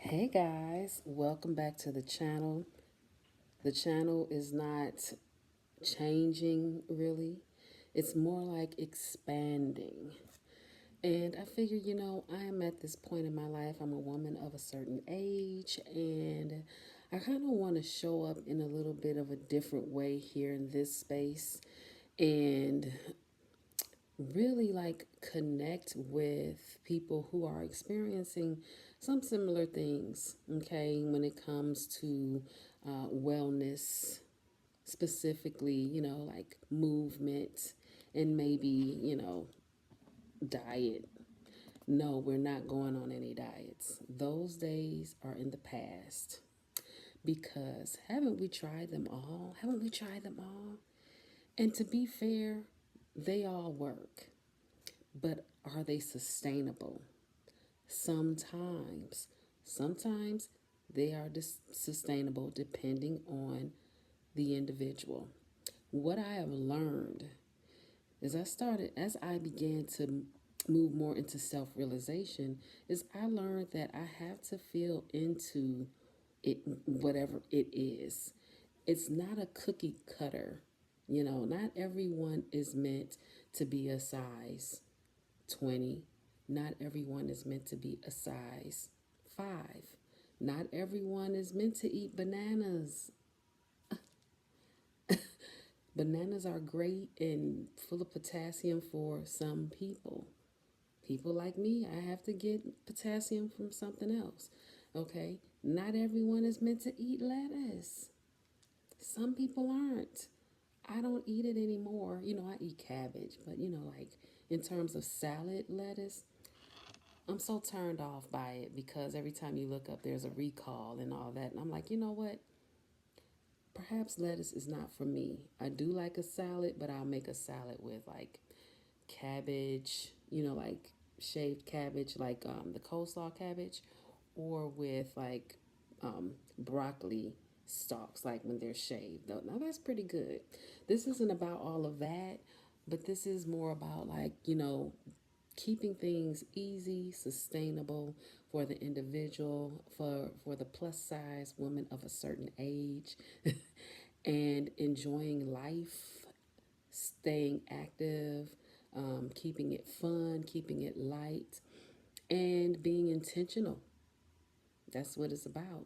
Hey guys, welcome back to the channel. The channel is not changing really, it's more like expanding. And I figure, I am at this point in my life. I'm a woman of a certain age, and I kind of want to show up in a little bit of a different way here in this space and really like connect with people who are experiencing some similar things, okay, when it comes to wellness, specifically, like movement and maybe, diet. No, we're not going on any diets. Those days are in the past because haven't we tried them all? Haven't we tried them all? And to be fair, they all work. But are they sustainable? Sometimes. Sometimes they are sustainable depending on the individual. What I have learned as I began to move more into self realization, is I learned that I have to feel into it, whatever it is. It's not a cookie cutter. Not everyone is meant to be a size 20. Not everyone is meant to be a size 5. Not everyone is meant to eat bananas. Bananas are great and full of potassium for some people. People like me, I have to get potassium from something else. Okay? Not everyone is meant to eat lettuce. Some people aren't. I don't eat it anymore. I eat cabbage, but like in terms of salad lettuce, I'm so turned off by it because every time you look up, there's a recall and all that. And I'm like, you know what? Perhaps lettuce is not for me. I do like a salad, but I'll make a salad with like cabbage, like shaved cabbage, like the coleslaw cabbage, or with like broccoli stalks, like when they're shaved. Now that's pretty good. This isn't about all of that, but this is more about like, keeping things easy, sustainable for the individual, for the plus size woman of a certain age, and enjoying life, staying active, keeping it fun, keeping it light, and being intentional. That's what it's about.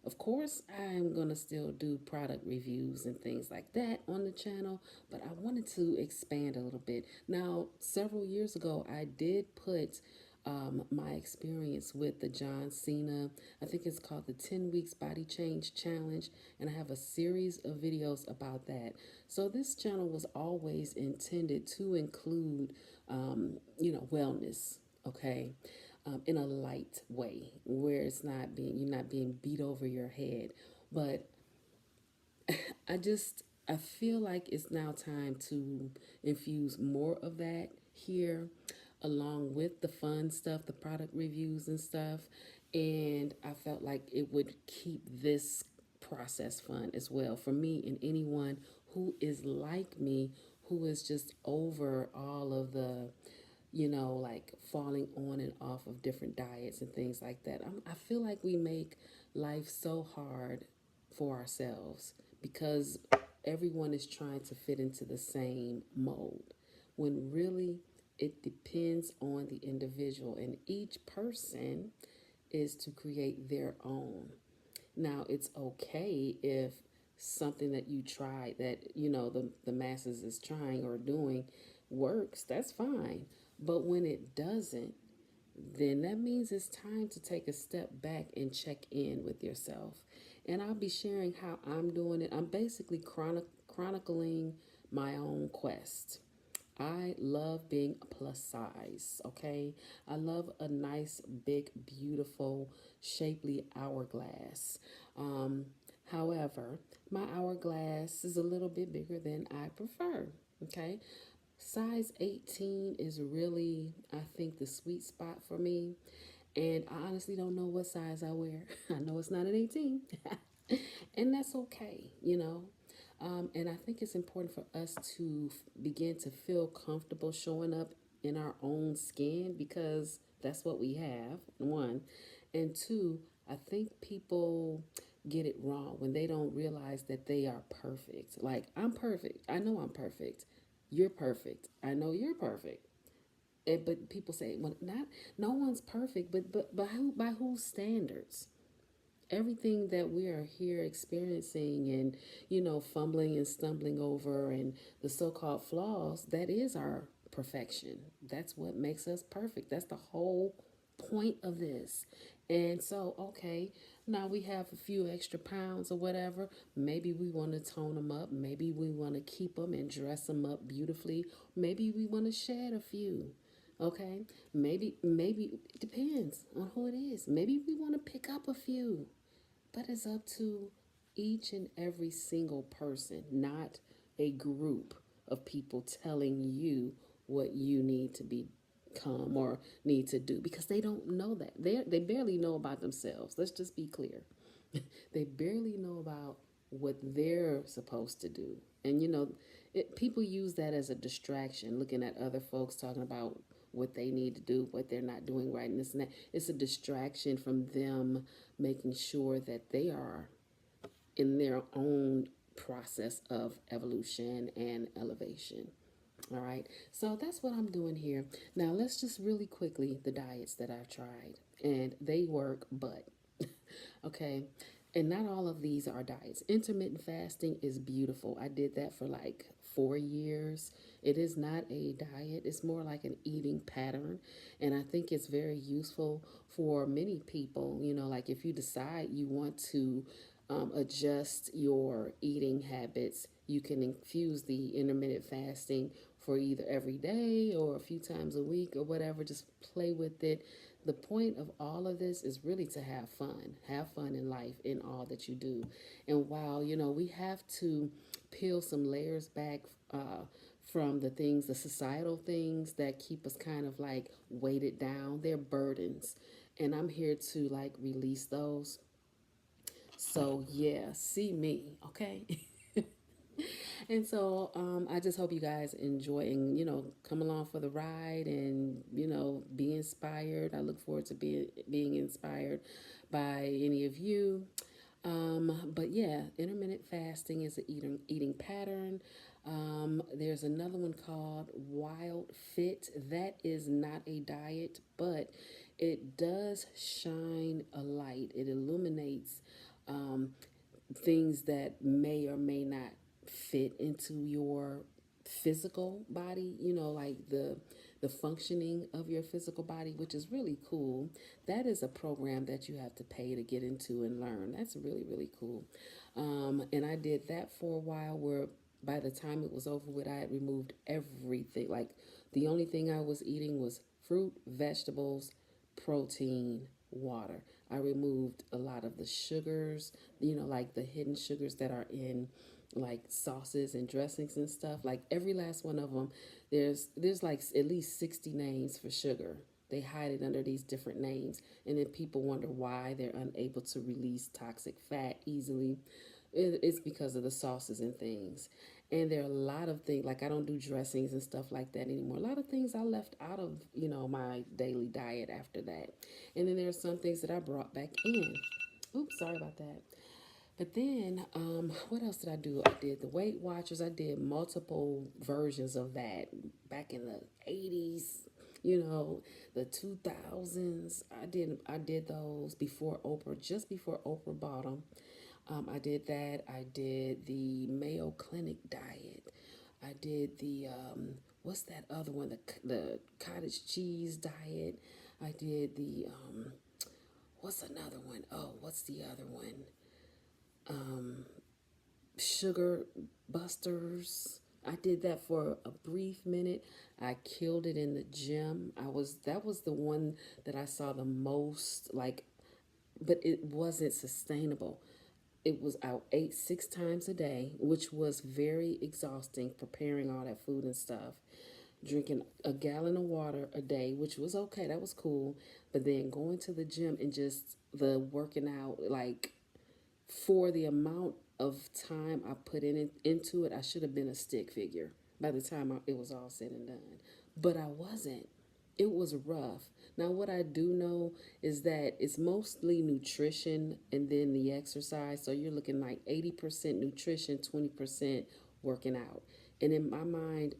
Of course, I'm going to still do product reviews and things like that on the channel, but I wanted to expand a little bit. Now, several years ago, I did put my experience with the John Cena, I think it's called the 10 Weeks Body Change Challenge, and I have a series of videos about that. So, this channel was always intended to include, wellness, okay? In a light way where you're not being beat over your head. But I feel like it's now time to infuse more of that here, along with the fun stuff, the product reviews and stuff. And I felt like it would keep this process fun as well for me and anyone who is like me, who is just over all of the like falling on and off of different diets and things like that. I feel like we make life so hard for ourselves because everyone is trying to fit into the same mold, when really it depends on the individual, and each person is to create their own. Now, it's okay if something that you try that, the masses is trying or doing works, that's fine. But when it doesn't, then that means it's time to take a step back and check in with yourself. And I'll be sharing how I'm doing it. I'm basically chronicling my own quest. I love being a plus size, okay? I love a nice, big, beautiful, shapely hourglass. Um, However, my hourglass is a little bit bigger than I prefer, okay? Size 18 is really, I think, the sweet spot for me. And I honestly don't know what size I wear. I know it's not an 18. And that's okay. And I think it's important for us to begin to feel comfortable showing up in our own skin because that's what we have, one. And two, I think people get it wrong when they don't realize that they are perfect. Like, I'm perfect. I know I'm perfect. You're perfect. I know you're perfect. But people say, well, not no one's perfect, but by whose standards? Everything that we are here experiencing and fumbling and stumbling over and the so-called flaws, that is our perfection. That's what makes us perfect. That's the whole point of this. And so, okay, now we have a few extra pounds or whatever. Maybe we want to tone them up. Maybe we want to keep them and dress them up beautifully. Maybe we want to shed a few. Okay, maybe it depends on who it is. Maybe we want to pick up a few. But it's up to each and every single person, not a group of people telling you what you need to become or need to do, because they don't know that. They barely know about themselves. Let's just be clear. They barely know about what they're supposed to do. And people use that as a distraction, looking at other folks talking about what they need to do, what they're not doing right, and this and that. It's a distraction from them making sure that they are in their own process of evolution and elevation. All right, so that's what I'm doing here. Now, let's just really quickly the diets that I've tried, and they work, but okay. And not all of these are diets. Intermittent fasting is beautiful. I did that for like 4 years. It is not a diet, it's more like an eating pattern. And I think it's very useful for many people. Like if you decide you want to adjust your eating habits, you can infuse the intermittent fasting for either every day or a few times a week or whatever. Just play with it. The point of all of this is really to have fun in life in all that you do. And while we have to peel some layers back from the things, the societal things that keep us kind of like weighted down, they're burdens, and I'm here to like release those. So yeah, see me, okay? And so I just hope you guys enjoy and come along for the ride and be inspired. I look forward to being inspired by any of you. But yeah, intermittent fasting is an eating pattern. There's another one called Wild Fit. That is not a diet, but it does shine a light. It illuminates um, things that may or may not fit into your physical body, like the functioning of your physical body, which is really cool. That is a program that you have to pay to get into and learn. That's really, really cool. And I did that for a while, where by the time it was over with, I had removed everything. Like the only thing I was eating was fruit, vegetables, protein, water. I removed a lot of the sugars, like the hidden sugars that are in like sauces and dressings and stuff. Like every last one of them, there's like at least 60 names for sugar. They hide it under these different names, and then people wonder why they're unable to release toxic fat easily. It's because of the sauces and things. And there are a lot of things, like I don't do dressings and stuff like that anymore. A lot of things I left out of, my daily diet after that. And then there are some things that I brought back in. Oops, sorry about that. But then, what else did I do? I did the Weight Watchers. I did multiple versions of that back in the 80s, the 2000s. I did those before Oprah, just before Oprah bought them. I did that. I did the Mayo Clinic diet. I did the what's that other one? The cottage cheese diet. I did the what's another one? Oh, what's the other one? Sugar busters. I did that for a brief minute. I killed it in the gym. That was the one that I saw the most like, but it wasn't sustainable. It was I ate 6 times a day, which was very exhausting, preparing all that food and stuff. Drinking a gallon of water a day, which was okay, that was cool. But then going to the gym and just the working out, like for the amount of time I put into it, I should have been a stick figure by the time it was all said and done. But I wasn't. It was rough. Now, what I do know is that it's mostly nutrition and then the exercise. So you're looking like 80% nutrition, 20% working out. And in my mind,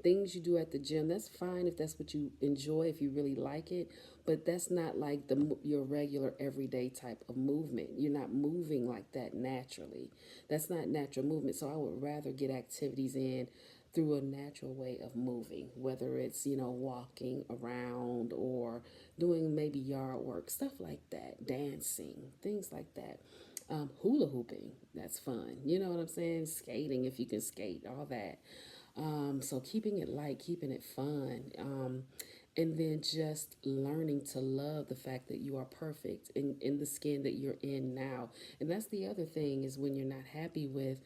things you do at the gym, that's fine if that's what you enjoy, if you really like it, but that's not like your regular everyday type of movement. You're not moving like that naturally. That's not natural movement. So I would rather get activities in through a natural way of moving, whether it's, walking around or doing maybe yard work, stuff like that, dancing, things like that. Hula hooping, that's fun. You know what I'm saying? Skating, if you can skate, all that. So keeping it light, keeping it fun. And then just learning to love the fact that you are perfect in the skin that you're in now. And that's the other thing is when you're not happy with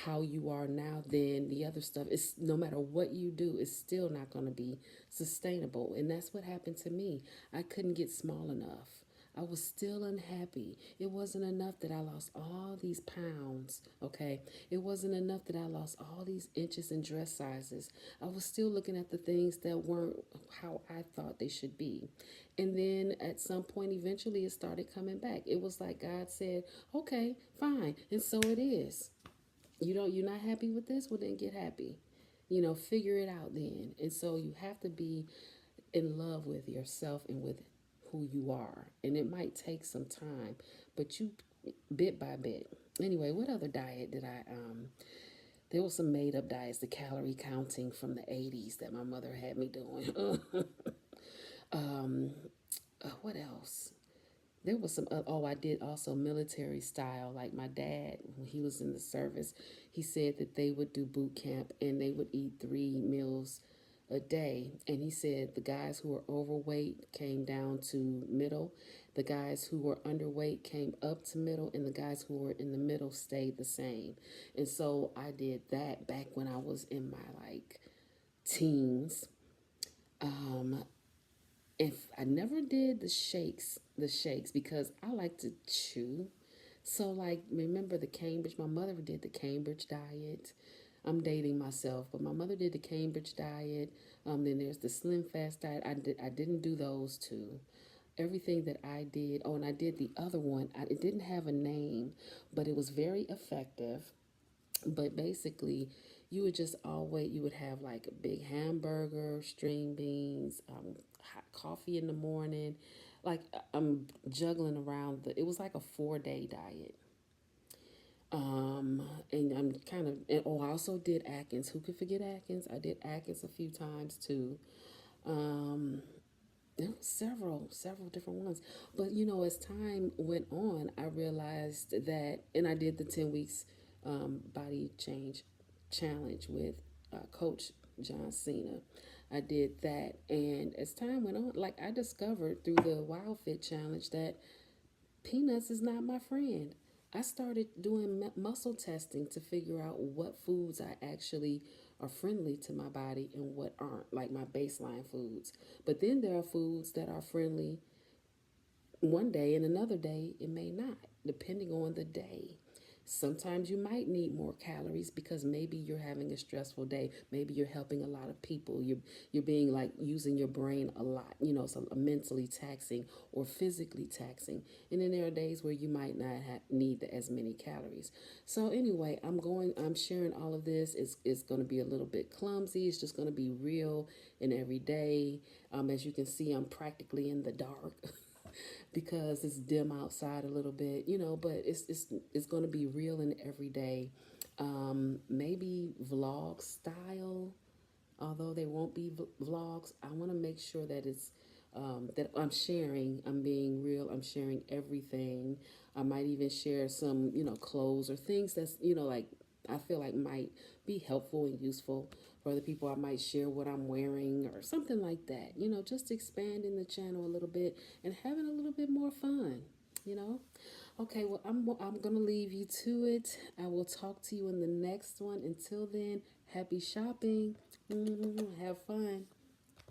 how you are now, then the other stuff is no matter what you do, it's still not going to be sustainable. And that's what happened to me. I couldn't get small enough. I was still unhappy. It wasn't enough that I lost all these pounds, okay? It wasn't enough that I lost all these inches and dress sizes. I was still looking at the things that weren't how I thought they should be. And then at some point, eventually, it started coming back. It was like God said, okay, fine. And so it is. You're not happy with this? Well, then get happy. Figure it out then. And so you have to be in love with yourself and with who you are. And it might take some time, but you bit by bit. Anyway, what other diet did I there was some made up diets, the calorie counting from the 80s that my mother had me doing. What else? There was some, oh, I did also military style. Like my dad, when he was in the service, he said that they would do boot camp and they would eat 3 meals a day. And he said the guys who were overweight came down to middle, the guys who were underweight came up to middle, and the guys who were in the middle stayed the same. And so I did that back when I was in my like teens. Um, if I never did the shakes because I like to chew. So like remember the Cambridge, my mother did the Cambridge diet. I'm dating myself, but my mother did the Cambridge diet. Then there's the Slim Fast diet. I didn't do those two. Everything that I did, oh, and I did the other one. It didn't have a name, but it was very effective. But basically, you would have like a big hamburger, string beans, hot coffee in the morning. Like I'm juggling around it was like a 4 day diet. And I'm kind of, and oh, I also did Atkins. Who could forget Atkins? I did Atkins a few times too. Um, there was several different ones. But as time went on, I realized that, and I did the 10 weeks body change challenge with Coach John Cena. I did that, and as time went on, like I discovered through the Wild Fit challenge that peanuts is not my friend. I started doing muscle testing to figure out what foods I actually are friendly to my body and what aren't, like my baseline foods. But then there are foods that are friendly one day and another day it may not, depending on the day. Sometimes you might need more calories because maybe you're having a stressful day. Maybe you're helping a lot of people. You're being like using your brain a lot, so mentally taxing or physically taxing. And then there are days where you might not need as many calories. So anyway, I'm sharing all of this. It's going to be a little bit clumsy. It's just going to be real and everyday. As you can see, I'm practically in the dark. Because it's dim outside a little bit, but it's going to be real and everyday. Maybe vlog style, although they won't be vlogs. I want to make sure that it's that I'm sharing. I'm being real. I'm sharing everything. I might even share some, clothes or things that's, like I feel like might be helpful and useful for other people. I might share what I'm wearing or something like that. Just expanding the channel a little bit and having a little bit more fun. You know. Okay, well, I'm gonna leave you to it. I will talk to you in the next one. Until then, happy shopping. Have fun.